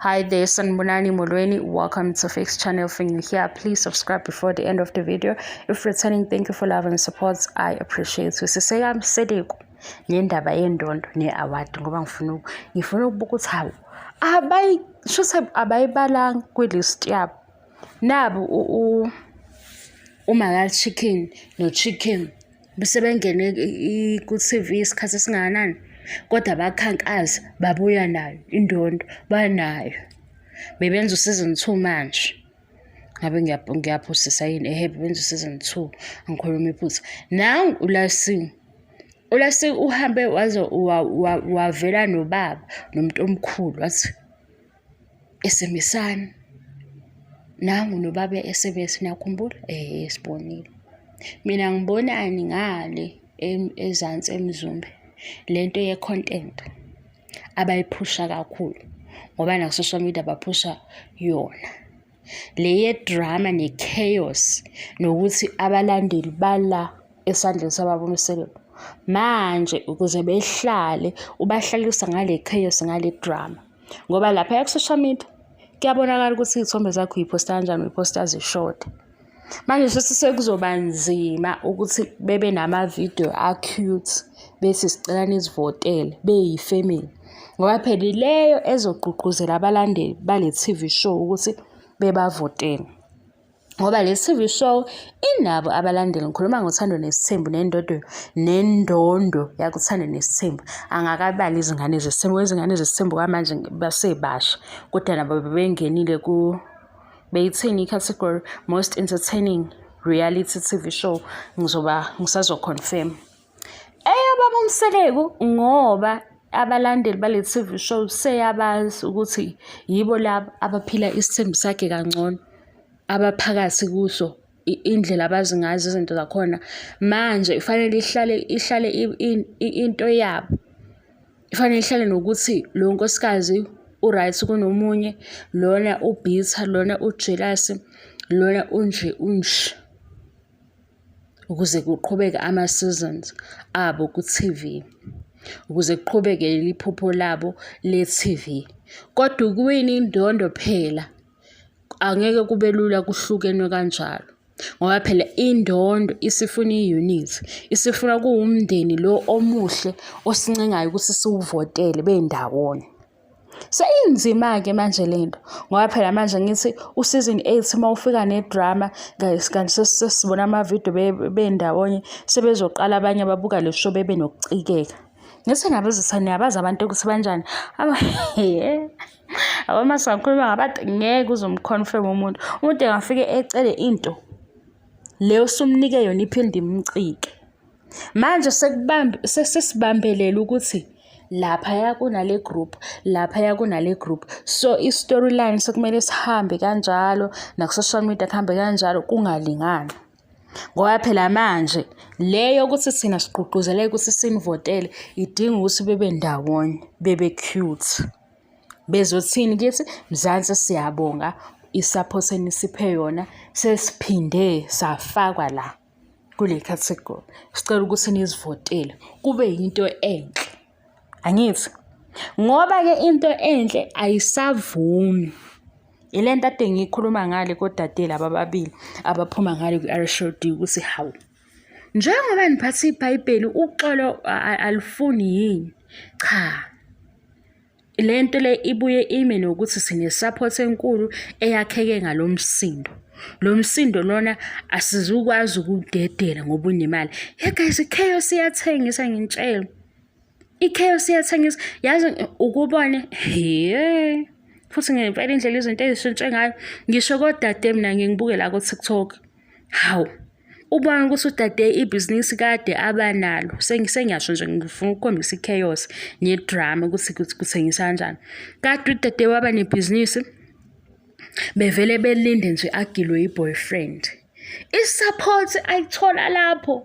Hi there, Sanbonani Molweni. Welcome to Fix Channel. If you're here, please subscribe before the end of the video. If returning, thank you for love and support. I appreciate you. Sise yami sedeko nendaba yendondo ne-award ngoba ngifuna ukubuka ukuthi hawu abayibalanga kwilist yabo. Nabu uMagal Chicken no-Chicken bese bengene ku-TV isikhathi esingakanani kodwa bakhankazi babuya nayo indondo banayo bebenza season 2 manje ngabe ngiyaphosisa yini bebenza season 2 angikhuluma iphutha nangu ulasi uhambe waze wavela nobaba nomuntu omkhulu wathi esemisana nangu nobaba SMS nakhumbula sibonile mina ngibonani ngale ezantsi emzumbe lento ye content abayiphusha kakhulu ngoba na social media baphusha yona le ye drama ne chaos nokuthi abalandeli bala esandleni sababa umsebenzi manje ukuze behlale ubahlalisa ngale chaos ngale drama ngoba lapha ku social media kuyabonakala ukuthi izithombe zakho uyiposta kanjani uyiposta zishort manje sekuzoba nzima ukuthi bebe nama video cute bese sicela nizivotele beyifamily ngoba phela leyo ezogqugquzela abalandeli bale TV show ukuthi bebavotele ngoba le TV show inabo abalandeli ngikhuluma ngothando nesithembu nendondo yakuthanda nesithembu angakabali izingane zesithembu kamanje basebasha kodwa nabo bebengenile beyithini category most entertaining reality TV show ngisazo confirm baba umseleko ngoba abalandeli bale TV show seyabazi ukuthi yibo labo abaphila isithembu sakhe kangcono abaphakathi kuso indlela abazi ngazo izinto zakhona manje ifanele ihlale into yabo ifanele ihlale nokuthi lo nkosikazi uright kunomunye lona ubitha lona ujealous lona unje ukuze kuqhubeke ama seasons abo ku TV ukuze kuqhubeke liphupho labo le TV kodwa ukuwina indondo phela angeke kube lula kuhlukenwe kanjalo ngoba phela indondo isifuna iunity isifuna kuumndeni lo omuhle osincengayo ukuthi siwuvotele bendawonye seyinzima ke manje lento ngoba phela manje ngithi useason 8 mawufika nedrama guys kanti sesibona ama video bendawonye sebezoqala abanye ababuka le show bebe nokucikeka ngithi nabezithani yabaza abantu ukuthi banjani abamasankhuluma ngabantu ngeke uzomconfirm umuntu engafike ecele into leyo sumnike yona iphinde imncike manje sesibambelela ukuthi lapha yakunale group lapha yakunale group so i-storyline sekumele sihambe kanjalo na social media kuhambe kanjalo kungalingani ngoba phela manje leyo ukuthi sina siqhuquzele ukuthi sinivotele idinga ukuthi bebe ndawonye bebe cute bezothini kithi Mzansi siyabonga isupport enisiphe yona sesiphinde safakwa la kule category sicela ukuthi nizivotele kube into enhle angithi ngoba ke into enhle ayisavumi ilento ade ngikhuluma ngale kodade laba ababili abaphuma ngale ku-RSHD ukuthi hawu njengoba niphatha iBhayibheli uxolo alifuni yini cha lento le ibuye ime nokuthi sine support enkulu eyakheke ngalomsindo lo msindo lona asizukwazi ukudedela ngoba unemali guys ichaos iyathengisa ngintshela ichaos iyathengisa yazi ukubone futhi ngempela indlela izinto ezishintshe ngayo ngisho kodade mina ngibuke la ku TikTok hawu ubona ukuthi udade ibhizinisi kade abanalo sengiyasho nje ngifuna ukukhombisa ichaos nedrama ukuthi kuthengisa kanjani kade udade waba nebhizinisi bevele belinde nje agilwe iboyfriend isupport ayithola lapho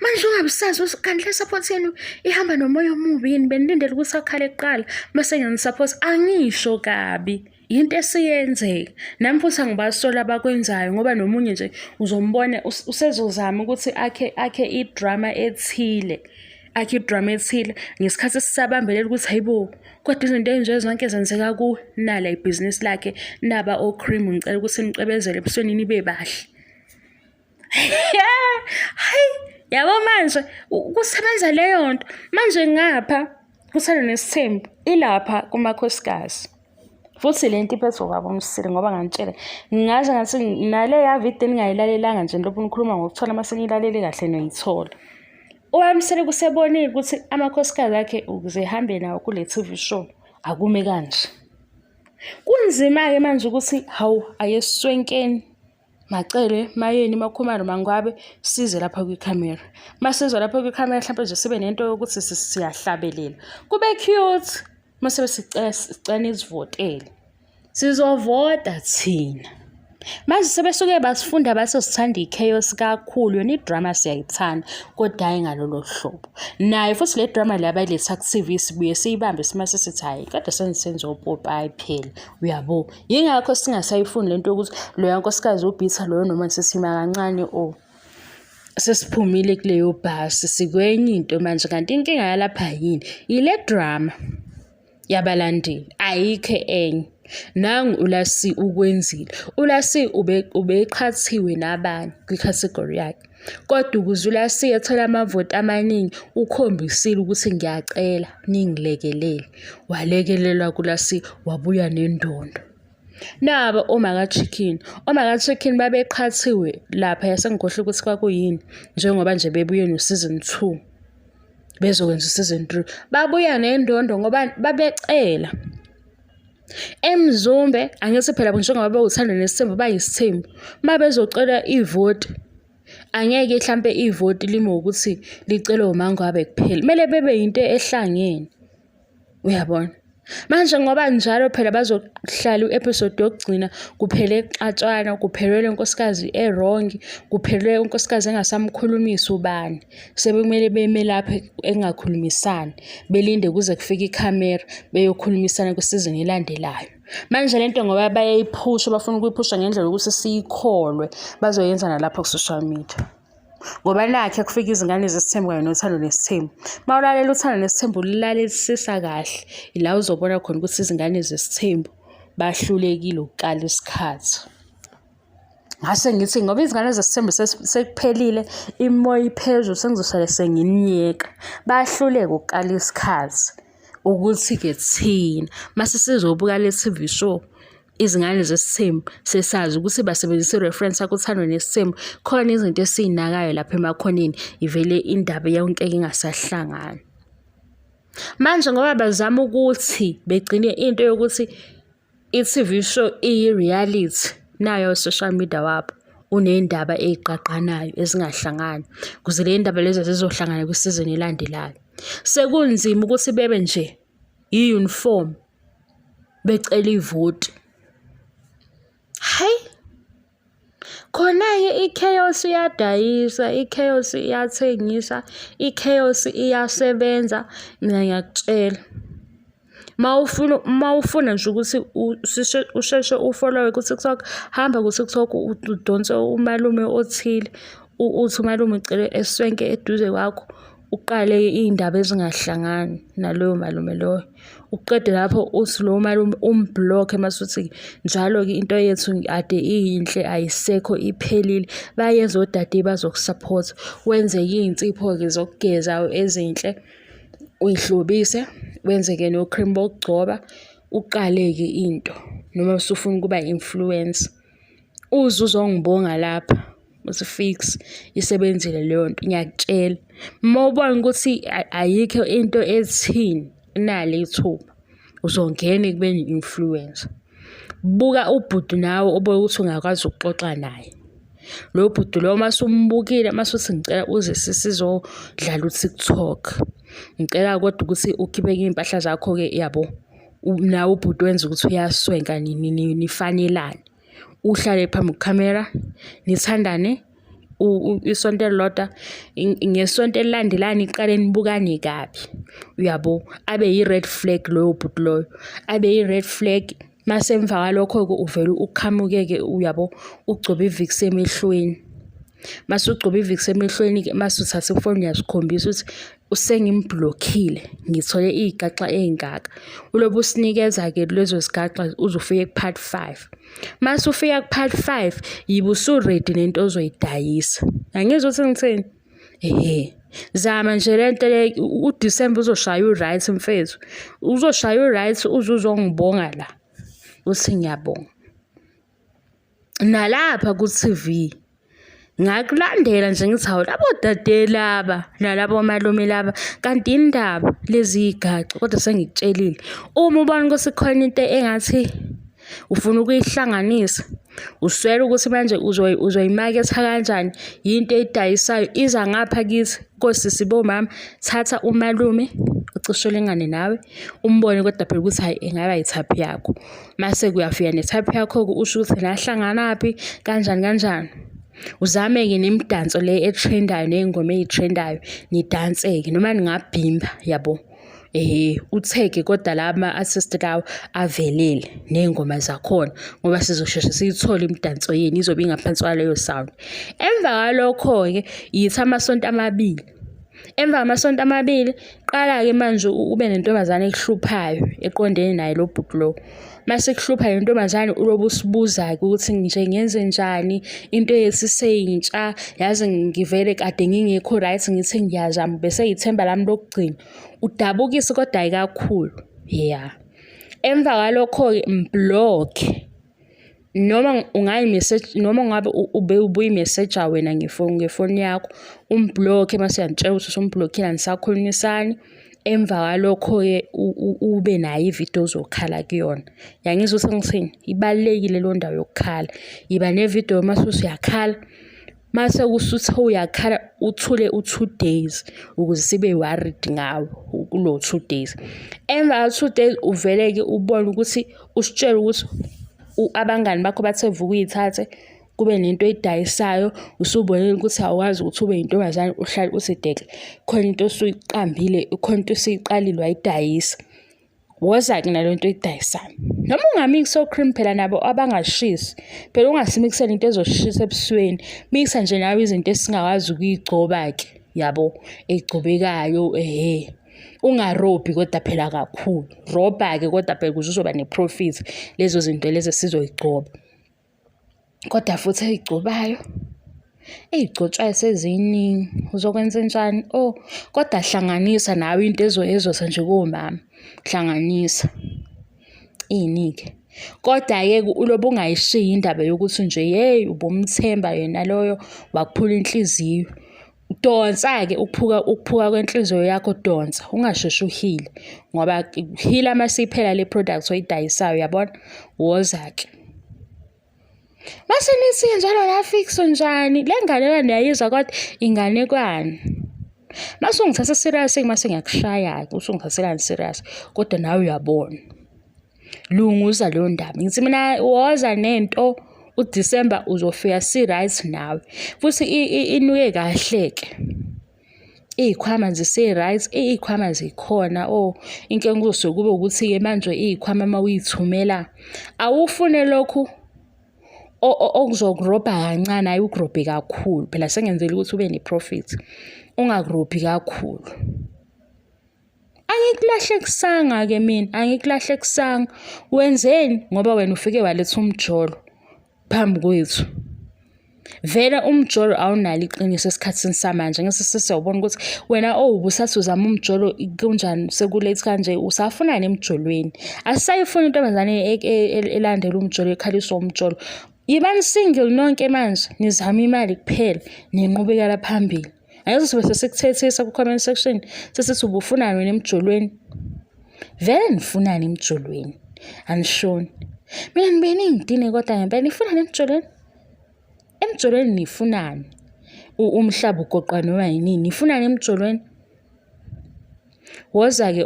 manje ungabisazi ukuthi kanti le support yenu ihamba nomoya omubi yini benilindele ukuthi akhale eqala mase ngiyani-support angisho kabi into esiyenzeka nami futhi angibasola abakwenzayo ngoba nomunye nje uzombona usezozama ukuthi akhe idrama ethile akhe idrama ethile ngesikhathi sisabambelela ukuthi hayibo kodwa izinto ey'nje zonke zenzeka kuwe, nala ibhizinisi lakhe, naba o-cream ngicela ukuthi niqebezele ebusweni nibe bahle. Hayi, yabo manje kusebenza leyo nto. Manje ngapha kuthanda nesithembu ilapha kumakhosikazi. Futhi le nto iphethe ubaba uMsile ngoba ngantshela ngingasho ngathi naleya video ningayilalelanga nje njengoba nikhuluma ngokuthola mase niyilalele kahle noyithola. Ubaba uMsile kusebonile ukuthi amakhosikazi akhe ukuze ehambe nawo kule TV show akume kanje. Kunzima-ke manje ukuthi hawu ayesiswenkeni macele mayeni makhumalo mangwabe size lapha kwikhamera. Masizwa lapha kwikhamera mhlawumbe nje sibe nento yokuthi siyahlabelela. Kube cute. Mase sicela nizivotele. Sizovota thina. Manje sebesuke basifunda basosithanda ichaos kakhulu yona idrama siyayithanda kodwa hayi ngalolo hlobo. Naye futhi le drama le abayiletha ku-TV sibuye siyibambe simase sithi hayi kade senze opopayi phela uyabo. Yingakho singasayifuni lento yokuthi loya nkosikazi ubitha loyo noma sisima kancane sesiphumile kuleyo bhasi sikwenye into manje kanti inkinga yalapha yini ile drama yabalandeli ayikho enye. Nangu uLasi ukwenzile. uLasi ubeqhathiwe nabanye kwicategory yakhe. Kodwa ukuze uLasi ethola amavoti amaningi ukhombisile ukuthi ngiyacela ningilekelele. Walekelelwa kuLasi wabuya nendondo. Naba omakaChicken. OmakaChicken babeqhathiwe lapha yasengikhohle ukuthi kwakuyini njengoba nje bebuye no season 2. Bezokwenza season 3. Babuya nendondo ngoba babecela. Emzumbe angithi phela njengoba bewuthanda nesithembu bayisithembu mabezocela ivoti angeke mhlambe ivoti limo ukuthi licele uMangwabe kuphela kumele bebe into ehlangene uyabona. Manje ngoba njalo phela bazohlala u-episode yokugcina kuphele exatshwana kuphelele unkosikazi errong kuphelele unkosikazi engasamkhulumisa ubani sebekumele beme lapha engakhulumisani belinde kuze kufike ikhamera beyokhulumisana kusizini elandelayo. Manje lento ngoba bayayiphusha bafuna ukuyiphusha ngendlela ukuthi siyikholwe bazoyenza nalapha ku social media. Ngoba nakhe kufika izingane zesithembu kanye nothando nesithembu. Mawulalela uthando nesithembu lalelisisa kahle ila uzobona khona ukuthi izingane zesithembu bahlulekile ukuqala isikhathi. Ngase ngithi ngoba izingane zesithembu sekuphelile imoya iphezulu sengizosala senginiyeka bahluleka ukuqala isikhathi ukuthi ke thina mase sizobuka le TV show izingane zesithembu sesazi ukuthi basebenzisa reference akuthando nesithembu khona izinto esinakayo lapha emakhoneni ivele indaba yonke ingasahlangana. Manje ngoba bazama ukuthi begcine into yokuthi i-TV show iyi-reality nayo social media wabo unendaba eziqaqanayo ezingahlangani kuze le ndaba lezi zizohlangana kwisizini elandelayo. Sekunzima ukuthi bebe nje i-uniform becela ivoti. Hayi khona-ke i-chaos iyadayisa, i-chaos iyathengisa, i-chaos iyasebenza. Mina ngiyakutshela mawufuna nje ukuthi usheshe ufollowe ku-TikTok hamba ku-TikTok udonse umalume othile uthi umalume ucele eswenke eduze kwakho uqale iy'ndaba ezingahlangani naloyo malume loyo. Uqede lapho uthi lo malume umblock masuthi njalo-ke into yethu ade iyinhle ayisekho iphelile bayenza odade bazokusupport wenze iy'nsipho-ke zokugeza ezinhle uyihlobise wenze-ke no-cream bokugcoba uqale-ke into noma usufuna ukuba influence uzongibonga lapha uthi fix isebenzile leyo nto. Ngiyakutshela mawubona ukuthi ayikho into ethini nale ithuba uzongena kubeni influencer. Buka ubhudu nawe oboye ukuthi ungakwazi ukuxoxa naye. Lo bhudu lo masumbukile masuthi ngicela uze sizodlala uTikTok. Ngicela kodwa ukuthi ukhiphe impahla zakho-ke yabo. Nawe ubhudu wenza ukuthi uyaswenka nifanelane. Uhlale phambi kwekhamera nithandane isonto elilodwa ngesonto elilandelayo iqale nibukane kabi uyabo abe yi-red flag loyo bhuti loyo abe yi-red flag mase emva kwalokho-ke uvele uqhamuke-ke uyabo ugcobe iviksi emehlweni Mase ugcoba ivix emehlweni ke mase uthatha ifoni uyasikhombisa ukuthi usengimblockile ngithole igaxa ezingaka. Ulobu usinikeza ke lezo zigaxa uzofika ku-part 5. Mase ufika ku-part 5 yibe usu-ready nento ozoyidayisa. Angizwa ukuthi ngithini? Zama nje lento le uDisemba uzoshaya u-right mfethu. Uzoshaya u-right uzongibonga la. Uthi ngiyabonga. Nalapha ku-TV ngakulandela nje ngithi hawu labo dade laba nalabo malume laba kanti indaba lezi igaxa kodwa sengikutshelile uma ubona ukuthi khona into engathi ufuna ukuyihlanganisa uswele ukuthi manje uzoyimaketha kanjani into edayisayo iza ngapha kithi kosisi bomama thatha umalume ucishelengane nawe umbone kodwa phela ukuthi hayi engaba yithaphi yakho mase kuyafika nethaphi yakho usho ukuthi nahlanganaphi kanjani uzame-ke nemidanso le etrendayo ney'ngoma ey'trendayo nidanse-ke noma ningabhimba yabo utheke kodwa la ama-artist lawo avelele ney'ngoma zakhona ngoba sizosheshe siyithole imidanso yenu izobe ingaphansi kwaleyo sound. Emva kwalokho-ke yithi amasonto amabili. Emva kwamasonto amabili qala-ke manje ube nentombazane ekuhluphayo eqondene naye lo bhuti lo. Mase kuhlupha lentombazane ulobe usibuza-ke ukuthi nje ngenze njani into yethu iseyintsha yazi ngivele kade ngingekho right ngithi ngiyazama bese yithemba lami lokugcina udabukise kodwa ayikakhulu emva kwalokho-ke mblock noma ungayimessage noma ngabe ubuyi-messenger wena ngefoni yakho umblock mase uyantshela ukuthi usumblockile anisakhulumisani. Emva kwalokho-ke ube nayo ividiyo ozokhala kuyona. Yangizwa ukuthi ngithini? Ibalulekile lo ndawo yokukhala. Yiba nevidiyo mase usuyakhala. Mase usuthe uyakhala uthule u2 days ukuze sibe worried ngawo kulo 2 days. Emva kwa 2 days uvele-ke ubone ukuthi usitshele ukuthi abangani bakho bathe vuka uyithathe kube nento edayisayo usubonile ukuthi awazi ukuthi ube intombazane uhlale usidekle khona into osuyiqambile khona into esiyiqalile wayidayisa woza-ke nalento edayisayo noma ungamix cream phela nabo abangashisi phela ungasimixela into ezoshisa ebusweni mixa nje nawe izinto esingakwazi ukuyigcoba-ke yabo egcobekayo ungarobhi kodwa phela kakhulu roba-ke kodwa phela ukuze uzoba ne-profit lezo zinto lezo sizoyigcoba kodwa futhi eyigcobayo eyigcotshwayo seziningi uzokwenza njani kodwa hlanganisa nawe into ezoza nje komama hlanganisa iningi kodwa-ke ulobe ungayishiyi indaba yokuthi nje ubumthemba yena loyo wakuphula inhliziyo donsa-ke ukuphuka kwenhliziyo yakho donsa ungasheshi uhile ngoba hila masiphela le product oyidayisayo yabona woza-ke mase nithi njalo la fix njani le nganekwane niyayizwa kodwa inganekwane mase ungithatha serious mase ngiyakushaya-ke usungithathela serious kodwa nawe uyabona lunguza leyo ndaba ngithi mina woza nento uDisemba uzofika si-right nawe futhi inuke kahle-ke iy'khwama zise-right iy'khwama zikhona inkinga kuzosuke kube ukuthi-ke manje iy'khwama uma uyithumela awufune lokhu okuzokurobha kancane hayi ukurobhe kakhulu phela sengenzela ukuthi ube ne-profit ungakurobhi kakhulu. Angikulahle kusanga-ke mina angikulahle kusanga wenzeni ngoba wena ufike waletha umjolo phambi kwethu vele umjolo awunalo iqiniso esikhathini samanje ngeke sesiyobona ukuthi wena ubusathi uzama umjolo kunjani sekulethe kanje usafuna nemjolweni asisayifuna intombazane elandela umjolo ekhaliswa umjolo yibani single nonke manje nizama imali kuphela nenqubekela phambili ayizwe sibe sesikuthethisa ku-comment section sesithi ubufunani wena emjolweni vele nifunani emjolweni anishoni mina nibe ningidine kodwa ngempela nifunani emjolweni nifunani umhlaba ugoqa noma yini nifunani emjolweni woza-ke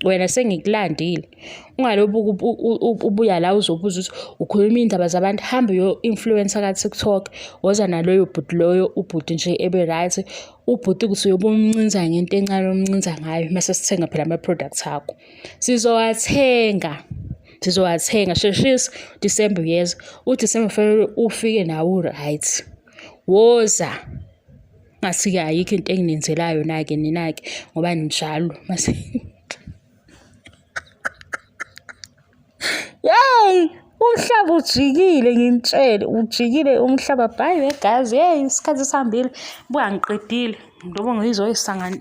wena sengikulandile ungalobu ubuya la uzobuza ukuthi ukhuluma indaba zabantu hambe yo-influencer ka-TikTok woza naloyo bhuti loyo ubhuti nje ebe-right ubhuti ukuthi uyobe umncinza ngento encane omncinza ngayo mase sithenga phela ama-products akho sizowathenga sheshisa December uDecember fanele ufike nawo right woza. Ngasi-ke ayikho into enginenzela yona-ke nina-ke ngoba ninjalo mase. Yeyi, umhlaba ujikile ngimtshele, ujikile umhlaba bhayi wegazi. Yeyi, isikhathi sihambile, buka ngiqedile. Ngoba ngizoyisangana.